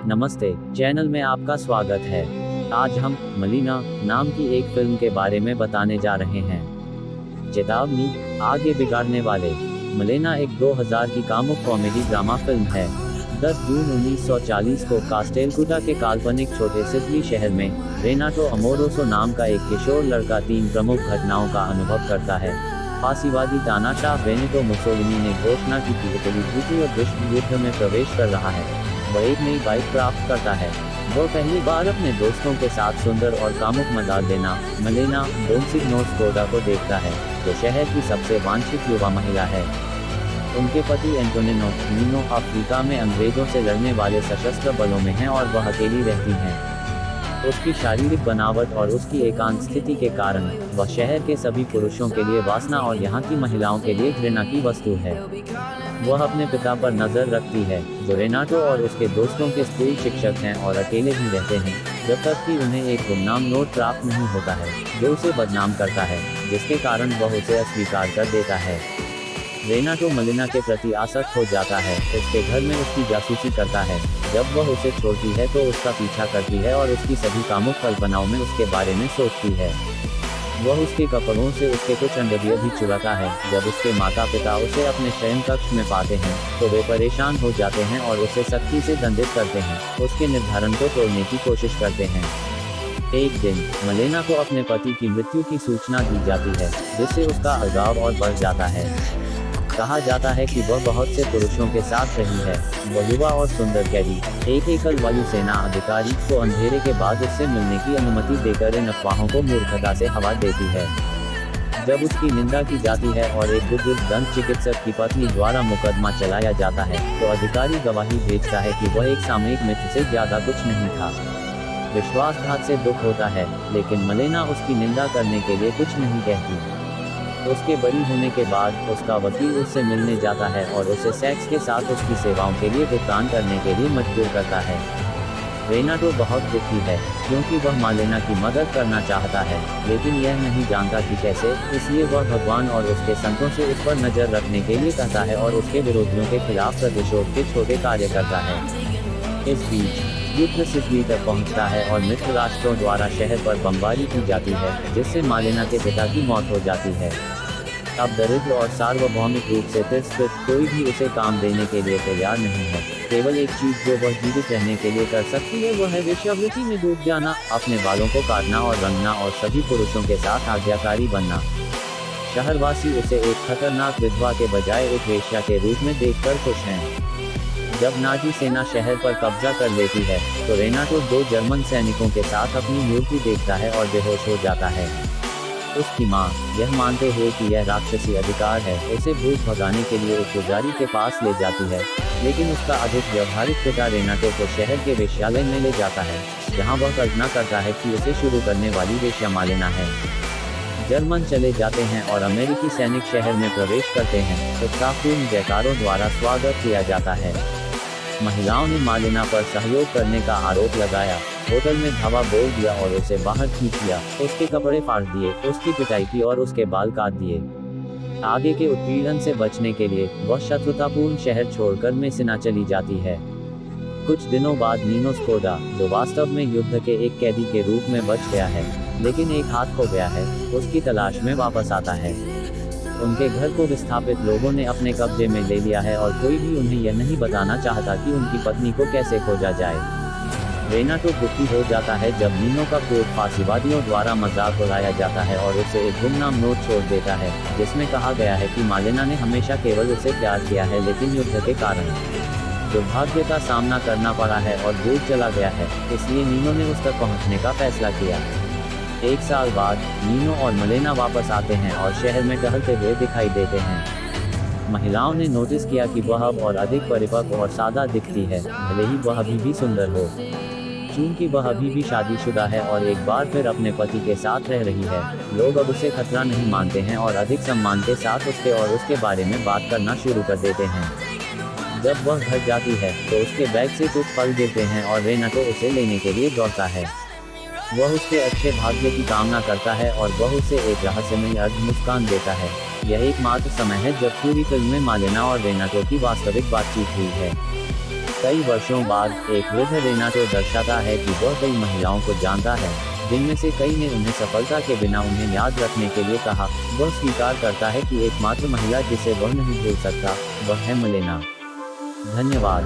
नमस्ते, चैनल में आपका स्वागत है। आज हम मलिना नाम की एक फिल्म के बारे में बताने जा रहे हैं। चेतावनी, आगे बिगाड़ने वाले। मलेना एक 2000 की कामुक कॉमेडी ड्रामा फिल्म है। 10 जून 1940 को कास्टेलकुटा के काल्पनिक छोटे सिसिली शहर में रेनाटो अमोरोसो नाम का एक किशोर लड़का 3 प्रमुख घटनाओं का अनुभव करता है। फांसीवादी तानाशाह बेनिटो मुसोलिनी ने घोषणा की कि इटली द्वितीय विश्व युद्ध में प्रवेश कर रहा है। वह एक नई बाइक प्राप्त करता है। वह पहली बार अपने दोस्तों के साथ सुंदर और कामुक मदालेना मलेना बोनसिग्नो स्कोडा को देखता है, जो शहर की सबसे वांछित युवा महिला है। उनके पति एंटोनिनो नीनो अफ्रीका में अंग्रेजों से लड़ने वाले सशस्त्र बलों में हैं और वह अकेली रहती हैं। उसकी शारीरिक बनावट और उसकी एकांत स्थिति के कारण वह शहर के सभी पुरुषों के लिए वासना और यहाँ की महिलाओं के लिए घृणा की वस्तु है। वह अपने पिता पर नजर रखती है, जो रेनाटो और उसके दोस्तों के स्कूल शिक्षक हैं और अकेले ही रहते हैं, जब तक कि उन्हें एक गुमनाम नोट प्राप्त नहीं होता है, जो उसे बदनाम करता है, जिसके कारण वह उसे अस्वीकार कर देता है। रेनाटो मलिना के प्रति आसक्त हो जाता है, उसके घर में उसकी जासूसी करता है। जब वह उसे छोड़ती है तो उसका पीछा करती है और उसकी सभी कामुक कल्पनाओं में उसके बारे में सोचती है। वह उसके कपड़ों से उसके कुछ अंडरवियर भी चुराता है। जब उसके माता पिता उसे अपने शयन कक्ष में पाते हैं, तो वे परेशान हो जाते हैं और उसे सख्ती से दंडित करते हैं। उसके निर्धारण को तोड़ने की कोशिश करते हैं। एक दिन मलेना को अपने पति की मृत्यु की सूचना दी जाती है, जिससे उसका अलगाव और बढ़ जाता है। कहा जाता है कि वह बहुत से पुरुषों के साथ रही है। वह युवा और सुंदर कैदी, एक एकल वायुसेना अधिकारी, को अंधेरे के बाद उससे मिलने की अनुमति देकर इन अफवाहों को मूर्खता से हवा देती है। जब उसकी निंदा की जाती है और एक बुजुर्ग दंत चिकित्सक की पत्नी द्वारा मुकदमा चलाया जाता है, तो अधिकारी गवाही भेजता है कि वह एक सामयिक मित्र से ज्यादा कुछ नहीं था। विश्वासघात से दुख होता है, लेकिन मलेना उसकी निंदा करने के लिए कुछ नहीं कहती। उसके बरी होने के बाद उसका वकील उससे मिलने जाता है और उसे सेक्स के साथ उसकी सेवाओं के लिए भुगतान करने के लिए मजबूर करता है। रेनाटो बहुत दुखी है, क्योंकि वह मलेना की मदद करना चाहता है, लेकिन यह नहीं जानता कि कैसे, इसलिए वह भगवान और उसके संतों से उस पर नजर रखने के लिए कहता है और उसके विरोधियों के खिलाफ प्रतिशोध के छोटे कार्य करता है। इस बीच युद्ध सिसिली तक पहुंचता है और मित्र राष्ट्रों द्वारा शहर पर बमबारी की जाती है, जिससे मलेना के पिता की मौत हो जाती है। अब दरिद्र और सार्वभौमिक रूप से तिरस्कृत कोई भी उसे काम देने के लिए तैयार नहीं है। केवल एक चीज जो वह जीवित रहने के लिए कर सकती है, वह है वेश्यावृत्ति में डूब जाना, अपने बालों को काटना और रंगना और सभी पुरुषों के साथ आज्ञाकारी बनना। शहरवासी उसे एक खतरनाक विधवा के बजाय एक वेश्या के रूप में देखकर खुश हैं। जब नाजी सेना शहर पर कब्जा कर लेती है, तो रेनाटो 2 जर्मन सैनिकों के साथ अपनी मूर्ति देखता है और बेहोश हो जाता है। उसकी माँ, यह मानते हुए कि यह राक्षसी अधिकार है, उसे भूत भगाने के लिए एक पुजारी के पास ले जाती है, लेकिन उसका अधिक व्यवहारिक पिता रेनाटो को शहर के वेश्यालय में ले जाता है, जहाँ वह कल्पना करता है कि उसे शुरू करने वाली वेश्या मलेना है। जर्मन चले जाते हैं और अमेरिकी सैनिक शहर में प्रवेश करते हैं, तो उत्साहपूर्ण जयकारों द्वारा स्वागत किया जाता है। महिलाओं ने मलेना पर सहयोग करने का आरोप लगाया, होटल में धावा बोल दिया और उसे बाहर खींच लिया, उसके कपड़े फाड़ दिए, उसकी पिटाई की और उसके बाल काट दिए। आगे के उत्पीड़न से बचने के लिए वह शत्रुतापूर्ण शहर छोड़कर मेसिना चली जाती है। कुछ दिनों बाद नीनो स्कोडा, जो वास्तव में युद्ध के एक कैदी के रूप में बच गया है, लेकिन एक हाथ खो गया है, उसकी तलाश में वापस आता है। उनके घर को विस्थापित लोगों ने अपने कब्जे में ले लिया है और कोई भी उन्हें यह नहीं बताना चाहता कि उनकी पत्नी को कैसे खोजा जाए। रेनाटो दुखी हो जाता है जब नीनो का कोट फांसीवादियों द्वारा मजाक उड़ाया जाता है और उसे एक गुमनाम नोट छोड़ देता है, जिसमें कहा गया है कि मलेना ने हमेशा केवल उसे प्यार किया है, लेकिन युद्ध के कारण दुर्भाग्य का सामना करना पड़ा है और दूर चला गया है, इसलिए नीनो ने उस तक पहुंचने का फैसला किया। 1 साल बाद नीनो और मलेना वापस आते हैं और शहर में टहलते हुए दिखाई देते हैं। महिलाओं ने नोटिस किया कि वह अब और अधिक परिपक्व और सादा दिखती है, भले ही वह अभी भी सुंदर हो। चूंकि वह अभी भी शादीशुदा है और एक बार फिर अपने पति के साथ रह रही है, लोग अब उसे खतरा नहीं मानते हैं और अधिक सम्मान के साथ उसके और उसके बारे में बात करना शुरू कर देते हैं। जब वह घर जाती है, तो उसके बैग से कुछ फल गिरते हैं और रेनाटो उसे लेने के लिए दौड़ता है। वह उसके अच्छे भाग्य की कामना करता है और वह उसे एक रहस्यमयी अर्ध मुस्कान देता है। यह एकमात्र समय है जब पूरी फिल्म में मलेना और रेनाटो की वास्तविक बातचीत हुई है। कई वर्षों बाद एक वृद्ध रेनाटो दर्शाता है कि वह कई महिलाओं को जानता है, जिनमें से कई ने उन्हें सफलता के बिना उन्हें याद रखने के लिए कहा। वह स्वीकार करता है कि एकमात्र महिला जिसे वह नहीं भूल सकता, वह है मलेना। धन्यवाद।